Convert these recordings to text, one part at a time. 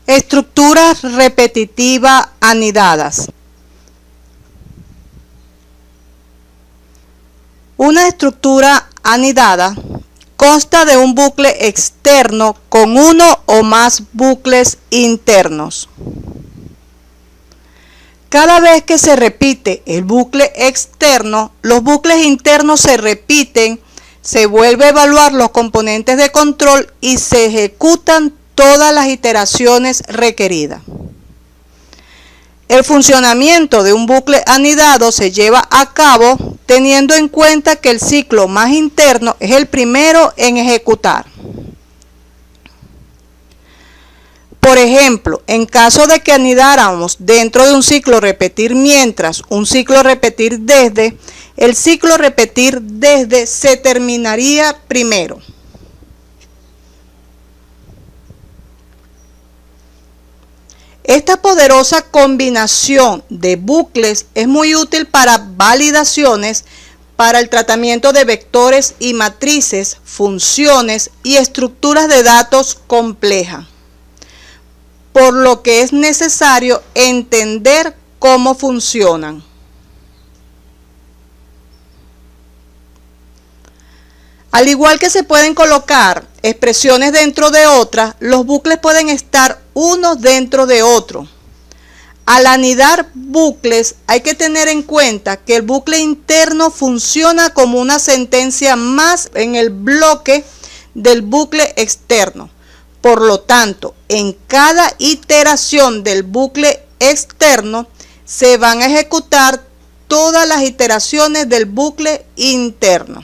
Estructuras repetitivas anidadas. Una estructura anidada consta de un bucle externo con uno o más bucles internos. Cada vez que se repite el bucle externo, los bucles internos se repiten, se vuelve a evaluar los componentes de control y se ejecutan todas las iteraciones requeridas. El funcionamiento de un bucle anidado se lleva a cabo teniendo en cuenta que el ciclo más interno es el primero en ejecutar. Por ejemplo, en caso de que anidáramos dentro de un ciclo repetir mientras, un ciclo repetir desde, el ciclo repetir desde se terminaría primero. Esta poderosa combinación de bucles es muy útil para validaciones, para el tratamiento de vectores y matrices, funciones y estructuras de datos complejas, por lo que es necesario entender cómo funcionan. Al igual que se pueden colocar expresiones dentro de otras, los bucles pueden estar unos dentro de otros. Al anidar bucles hay que tener en cuenta que el bucle interno funciona como una sentencia más en el bloque del bucle externo. Por lo tanto, en cada iteración del bucle externo se van a ejecutar todas las iteraciones del bucle interno.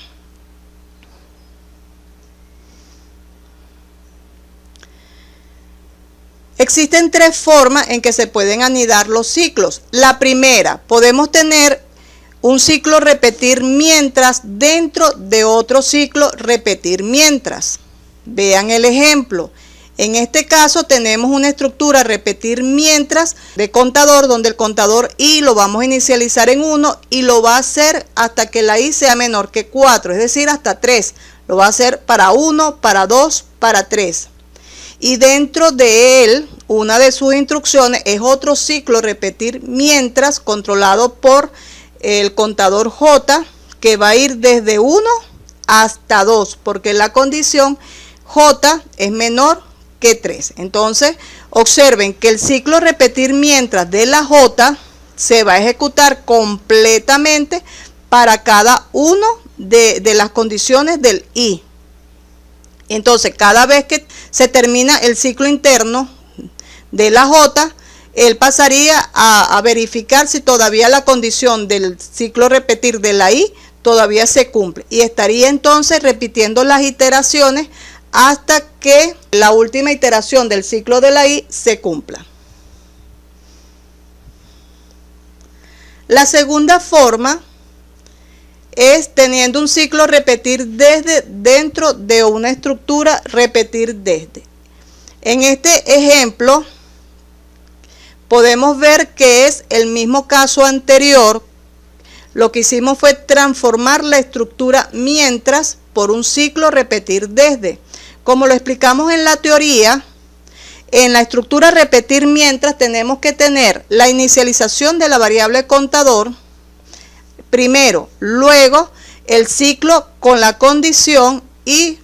Existen tres formas en que se pueden anidar los ciclos. La primera, podemos tener un ciclo repetir mientras dentro de otro ciclo repetir mientras. Vean el ejemplo. En este caso tenemos una estructura repetir mientras de contador, donde el contador i lo vamos a inicializar en 1 y lo va a hacer hasta que la i sea menor que 4, es decir, hasta 3. Lo va a hacer para 1, para 2, para 3. Y dentro de él, una de sus instrucciones es otro ciclo repetir mientras, controlado por el contador j, que va a ir desde 1 hasta 2, porque la condición j es menor que 3. Entonces, observen que el ciclo repetir mientras de la j se va a ejecutar completamente para cada uno de las condiciones del i. Entonces, cada vez que se termina el ciclo interno de la j, él pasaría a verificar si todavía la condición del ciclo repetir de la i todavía se cumple. Y estaría entonces repitiendo las iteraciones hasta que la última iteración del ciclo de la i se cumpla. La segunda forma es teniendo un ciclo repetir desde dentro de una estructura repetir desde. En este ejemplo podemos ver que es el mismo caso anterior. Lo que hicimos fue transformar la estructura mientras por un ciclo repetir desde. Como lo explicamos en la teoría, en la estructura repetir mientras tenemos que tener la inicialización de la variable contador primero, luego el ciclo con la condición y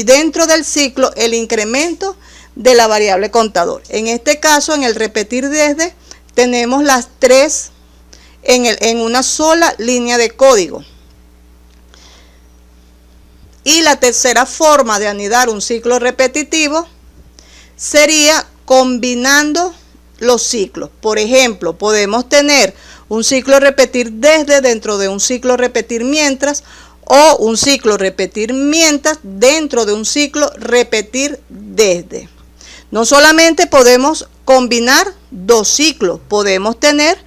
dentro del ciclo el incremento de la variable contador. En este caso, en el repetir desde, tenemos las tres en una sola línea de código. Y la tercera forma de anidar un ciclo repetitivo sería combinando los ciclos. Por ejemplo, podemos tener un ciclo repetir desde dentro de un ciclo repetir mientras, o un ciclo repetir mientras dentro de un ciclo repetir desde. No solamente podemos combinar dos ciclos, podemos tener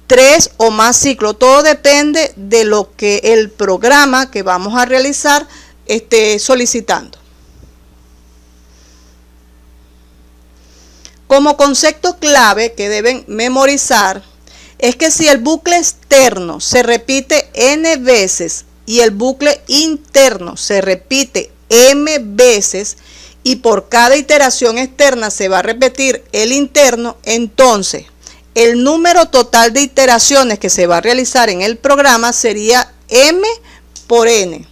3 o más ciclos. Todo depende de lo que el programa que vamos a realizar esté solicitando. Como concepto clave que deben memorizar es que si el bucle externo se repite n veces y el bucle interno se repite m veces y por cada iteración externa se va a repetir el interno, entonces el número total de iteraciones que se va a realizar en el programa sería m por n.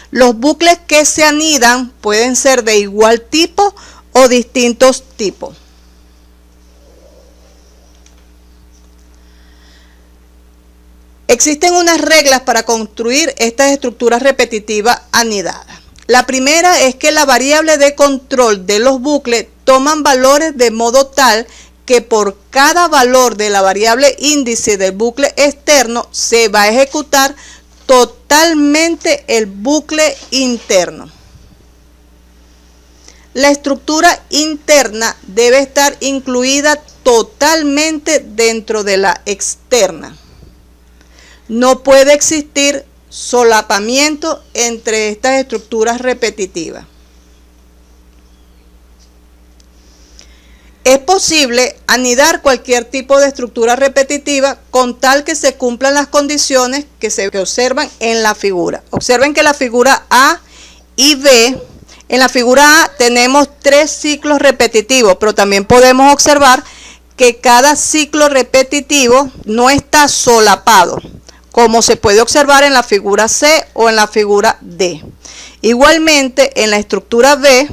Los bucles que se anidan pueden ser de igual tipo o distintos tipos. Existen unas reglas para construir estas estructuras repetitivas anidadas. La primera es que la variable de control de los bucles toman valores de modo tal que por cada valor de la variable índice del bucle externo se va a ejecutar totalmente el bucle interno. La estructura interna debe estar incluida totalmente dentro de la externa. No puede existir solapamiento entre estas estructuras repetitivas. Es posible anidar cualquier tipo de estructura repetitiva con tal que se cumplan las condiciones que se observan en la figura. Observen que la figura A y B, en la figura A tenemos 3 ciclos repetitivos, pero también podemos observar que cada ciclo repetitivo no está solapado, como se puede observar en la figura C o en la figura D. Igualmente, en la estructura B,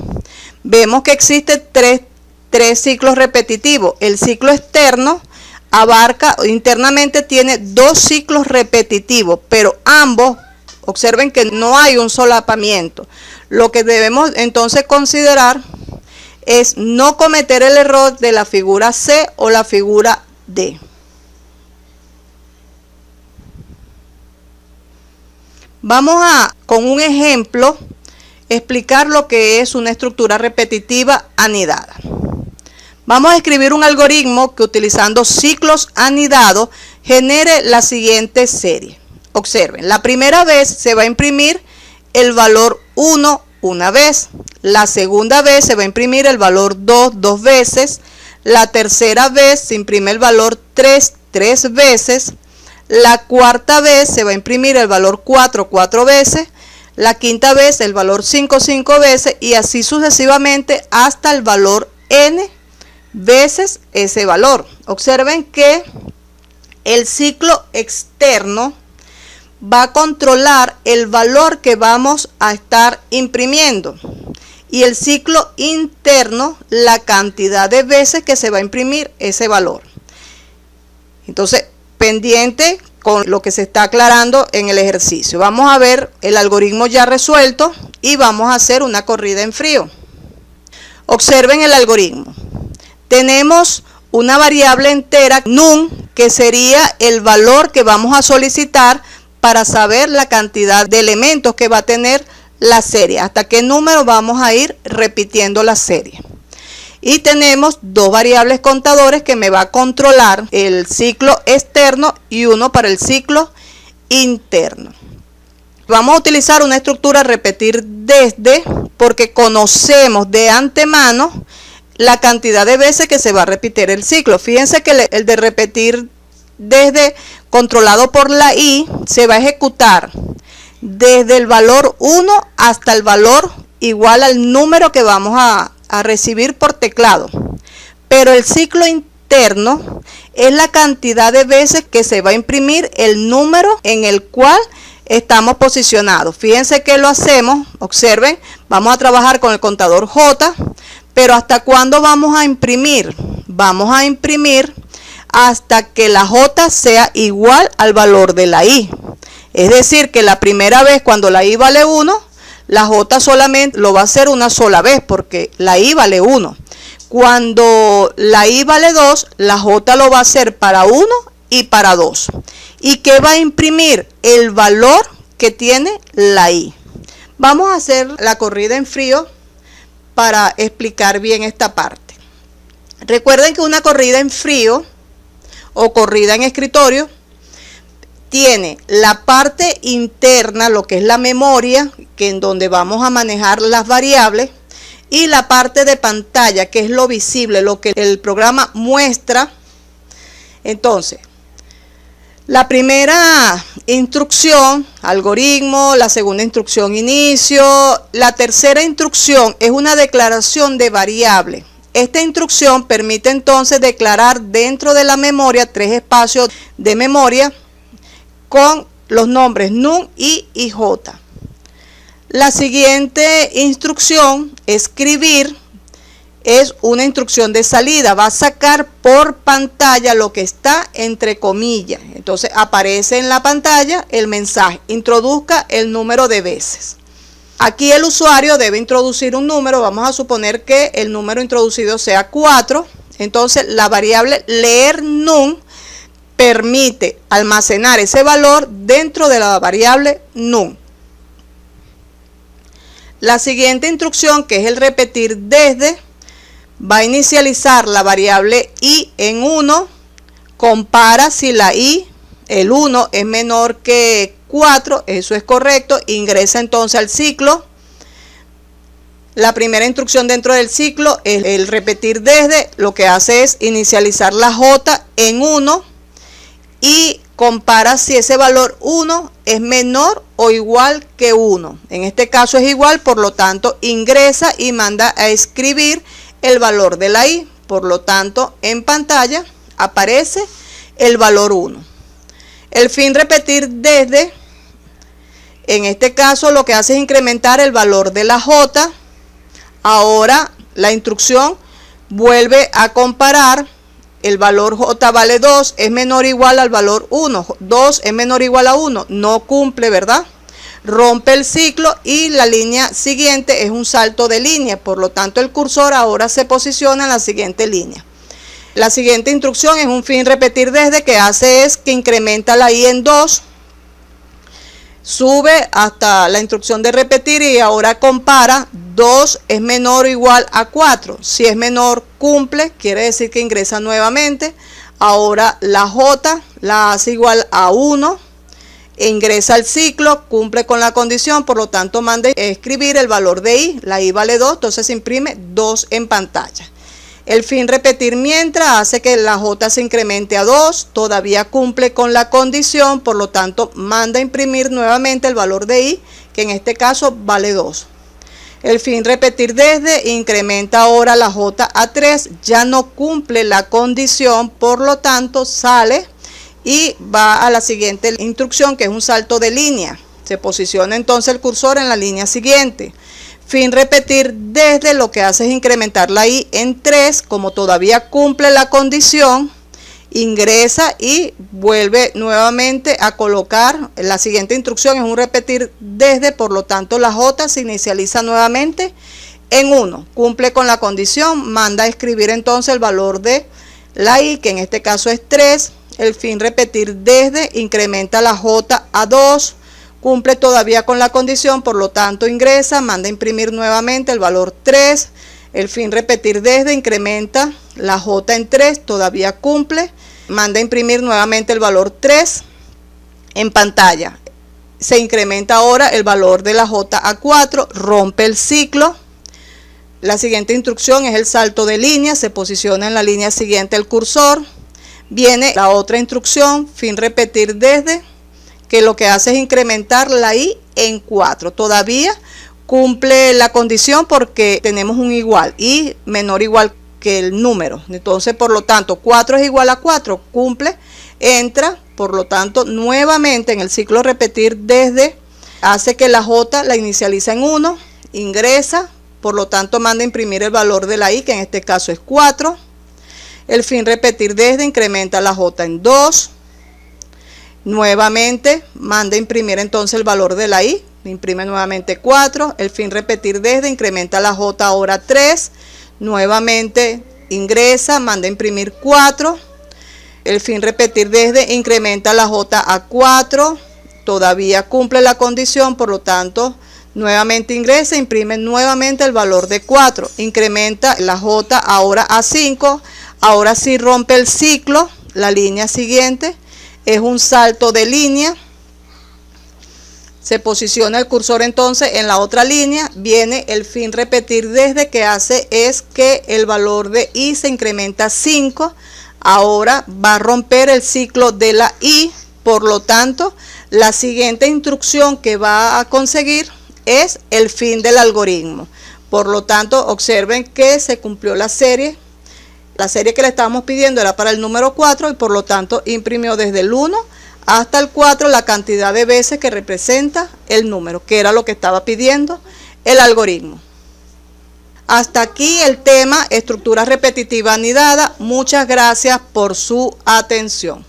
vemos que existen tres ciclos repetitivos. El ciclo externo abarca, internamente tiene 2 ciclos repetitivos, pero ambos, observen que no hay un solapamiento. Lo que debemos entonces considerar es no cometer el error de la figura C o la figura D. Vamos a, con un ejemplo, explicar lo que es una estructura repetitiva anidada. Vamos a escribir un algoritmo que utilizando ciclos anidados genere la siguiente serie. Observen, la primera vez se va a imprimir el valor 1 una vez, la segunda vez se va a imprimir el valor 2 dos veces, la tercera vez se imprime el valor 3 tres veces, la cuarta vez se va a imprimir el valor 4 cuatro veces, la quinta vez el valor 5 cinco veces y así sucesivamente hasta el valor n veces ese valor. Observen que el ciclo externo va a controlar el valor que vamos a estar imprimiendo y el ciclo interno la cantidad de veces que se va a imprimir ese valor. Entonces, pendiente con lo que se está aclarando en el ejercicio. Vamos a ver el algoritmo ya resuelto y vamos a hacer una corrida en frío. Observen el algoritmo. Tenemos una variable entera num que sería el valor que vamos a solicitar para saber la cantidad de elementos que va a tener la serie, hasta qué número vamos a ir repitiendo la serie. Y tenemos 2 variables contadores que me va a controlar el ciclo externo y uno para el ciclo interno. Vamos a utilizar una estructura repetir desde porque conocemos de antemano la cantidad de veces que se va a repetir el ciclo. Fíjense que el de repetir desde controlado por la i se va a ejecutar desde el valor 1 hasta el valor igual al número que vamos a recibir por teclado, pero el ciclo interno es la cantidad de veces que se va a imprimir el número en el cual estamos posicionados. Fíjense que lo hacemos, observen, vamos a trabajar con el contador J, pero ¿hasta cuándo vamos a imprimir? Vamos a imprimir hasta que la J sea igual al valor de la I. Es decir, que la primera vez cuando la I vale 1, la J solamente lo va a hacer una sola vez porque la I vale 1. Cuando la I vale 2, la J lo va a hacer para 1 y para 2. ¿Y qué va a imprimir? El valor que tiene la I. Vamos a hacer la corrida en frío para explicar bien esta parte. Recuerden que una corrida en frío o corrida en escritorio tiene la parte interna, lo que es la memoria, que en donde vamos a manejar las variables, y la parte de pantalla, que es lo visible, lo que el programa muestra. Entonces, La primera instrucción, algoritmo, la segunda instrucción, inicio, la tercera instrucción es una declaración de variable. Esta instrucción permite entonces declarar dentro de la memoria 3 espacios de memoria con los nombres num, i y j. La siguiente instrucción, escribir, es una instrucción de salida, va a sacar por pantalla lo que está entre comillas. Entonces aparece en la pantalla el mensaje, introduzca el número de veces. Aquí el usuario debe introducir un número, vamos a suponer que el número introducido sea 4. Entonces la variable leer num permite almacenar ese valor dentro de la variable num. La siguiente instrucción, que es el repetir desde, va a inicializar la variable i en 1, compara si la i, el 1, es menor que 4, eso es correcto, ingresa entonces al ciclo. La primera instrucción dentro del ciclo es el repetir desde, lo que hace es inicializar la j en 1 y compara si ese valor 1 es menor o igual que 1. En este caso es igual, por lo tanto ingresa y manda a escribir el valor de la i, por lo tanto en pantalla aparece el valor 1. El fin repetir desde, en este caso lo que hace es incrementar el valor de la j. Ahora la instrucción vuelve a comparar, el valor j vale 2, es menor o igual al valor 1, 2 es menor o igual a 1, no cumple, ¿verdad? Rompe el ciclo y la línea siguiente es un salto de línea, por lo tanto el cursor ahora se posiciona en la siguiente línea. La siguiente instrucción es un fin repetir desde, que hace es que incrementa la i en 2, sube hasta la instrucción de repetir y ahora compara 2 es menor o igual a 4. Si es menor cumple, quiere decir que ingresa nuevamente. Ahora la j la hace igual a 1. Ingresa al ciclo, cumple con la condición, por lo tanto manda a escribir el valor de i, la i vale 2, entonces se imprime 2 en pantalla. El fin repetir mientras hace que la j se incremente a 2, todavía cumple con la condición, por lo tanto manda a imprimir nuevamente el valor de i, que en este caso vale 2. El fin repetir desde incrementa ahora la j a 3, ya no cumple la condición, por lo tanto sale y va a la siguiente instrucción, que es un salto de línea. Se posiciona entonces el cursor en la línea siguiente. Fin repetir desde, lo que hace es incrementar la i en 3, como todavía cumple la condición, ingresa y vuelve nuevamente a colocar. La siguiente instrucción es un repetir desde, por lo tanto la j se inicializa nuevamente en 1, cumple con la condición, manda a escribir entonces el valor de la i, que en este caso es 3. El fin repetir desde incrementa la j a 2, cumple todavía con la condición, por lo tanto ingresa, manda a imprimir nuevamente el valor 3. El fin repetir desde incrementa la j en 3, todavía cumple, manda a imprimir nuevamente el valor 3 en pantalla. Se incrementa ahora el valor de la j a 4, rompe el ciclo. La siguiente instrucción es el salto de línea, se posiciona en la línea siguiente el cursor. Viene la otra instrucción, fin repetir desde, que lo que hace es incrementar la i en 4. Todavía cumple la condición porque tenemos un igual, i menor o igual que el número. Entonces, por lo tanto, 4 es igual a 4, cumple, entra, por lo tanto, nuevamente en el ciclo repetir desde, hace que la j la inicializa en 1, ingresa, por lo tanto, manda a imprimir el valor de la i, que en este caso es 4. El fin repetir desde incrementa la j en 2. Nuevamente manda a imprimir entonces el valor de la i, imprime nuevamente 4. El fin repetir desde incrementa la j ahora 3. Nuevamente ingresa, manda a imprimir 4. El fin repetir desde incrementa la j a 4. Todavía cumple la condición, por lo tanto nuevamente ingresa, imprime nuevamente el valor de 4. Incrementa la j ahora a 5. Ahora sí rompe el ciclo, la línea siguiente es un salto de línea, se posiciona el cursor entonces en la otra línea, viene el fin repetir desde, que hace es que el valor de i se incrementa a 5, ahora va a romper el ciclo de la i, Por lo tanto, la siguiente instrucción que va a conseguir es el fin del algoritmo. Por lo tanto, observen que se cumplió la serie. La serie que le estábamos pidiendo era para el número 4 y por lo tanto imprimió desde el 1 hasta el 4 la cantidad de veces que representa el número, que era lo que estaba pidiendo el algoritmo. Hasta aquí el tema estructura repetitiva anidada. Muchas gracias por su atención.